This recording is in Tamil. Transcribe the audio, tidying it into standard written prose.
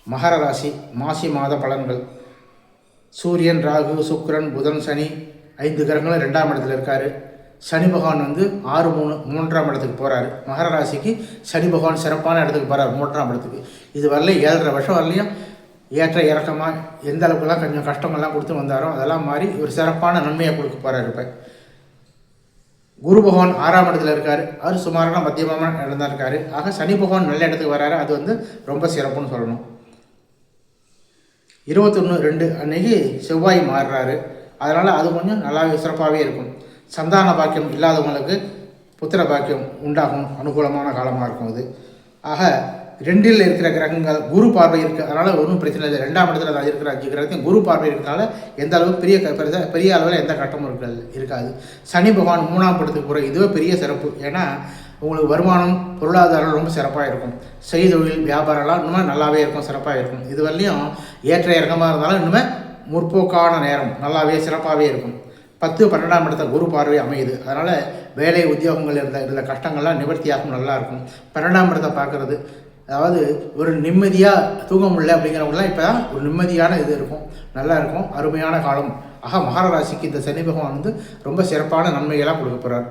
மகர ராசி மாசி மாத பலன்கள். சூரியன், ராகு, சுக்கிரன், புதன், சனி 5 கிரகங்களும் 2ஆம் இடத்துல இருக்கார். சனி பகவான் 6-3 இடத்துக்கு போகிறாரு. மகர ராசிக்கு சனி பகவான் சிறப்பான இடத்துக்கு போகிறார், 3ஆம் இடத்துக்கு. இது வரலையும் 7.5 வருஷம் வரலையும் ஏற்ற இறக்கமாக எந்த அளவுக்குலாம் கொஞ்சம் கஷ்டங்கள்லாம் கொடுத்து வந்தாரோ அதெல்லாம் மாறி ஒரு சிறப்பான நன்மையை கொடுக்க போகிறார். இப்போ குரு பகவான் 6ஆம் இடத்துல இருக்கார். அவர் சுமாரான மத்தியமான இடம் தான் இருக்கார். ஆக சனி பகவான் நல்ல இடத்துக்கு வராரு. அது ரொம்ப சிறப்புன்னு சொல்லணும். 21/2 அன்னைக்கு செவ்வாய் மாறுறாரு. அதனால் அது கொஞ்சம் நல்லாவே சிறப்பாகவே இருக்கும். சந்தான பாக்கியம் இல்லாதவங்களுக்கு புத்திர பாக்கியம் உண்டாகும். அனுகூலமான காலமாக இருக்கும் அது. ஆக 2இல் இருக்கிற கிரகங்கள் குரு பார்வை இருக்குது. அதனால் ஒன்றும் பிரச்சனை இல்லை. 2ஆம் இடத்துல தான் இருக்கிற 5 கிரகத்தையும் குரு பார்வை இருக்கிறனால எந்த அளவுக்கு பெரிய அளவில் எந்த கட்டமும் இருக்காது. சனி பகவான் 3ஆம் இடத்துக்கு போகிற இதுவே பெரிய சிறப்பு. ஏன்னா உங்களுக்கு வருமானம், பொருளாதாரம் ரொம்ப சிறப்பாக இருக்கும். செய்தொழில், வியாபாரம்லாம் இன்னுமே நல்லாவே இருக்கும், சிறப்பாக இருக்கும். இது வரலையும் ஏற்ற இறக்கமாக இருந்தாலும் இன்னுமே முற்போக்கான நேரம் நல்லாவே சிறப்பாகவே இருக்கும். 10-12ஆம் இடத்த குரு பார்வை அமையுது. அதனால் வேலை உத்தியோகங்கள் இருந்த கஷ்டங்கள்லாம் நிவர்த்தியாகும், நல்லாயிருக்கும். 12ஆம் இடத்தை பார்க்குறது, அதாவது ஒரு நிம்மதியாக தூங்க முடியல அப்படிங்கிறவங்களாம் இப்போ தான் ஒரு நிம்மதியான இது இருக்கும், நல்லா இருக்கும், அருமையான காலம். ஆக மகர ராசிக்கு இந்த சனி பகவான் ரொம்ப சிறப்பான நன்மைகளாக கொடுக்க போகிறார்.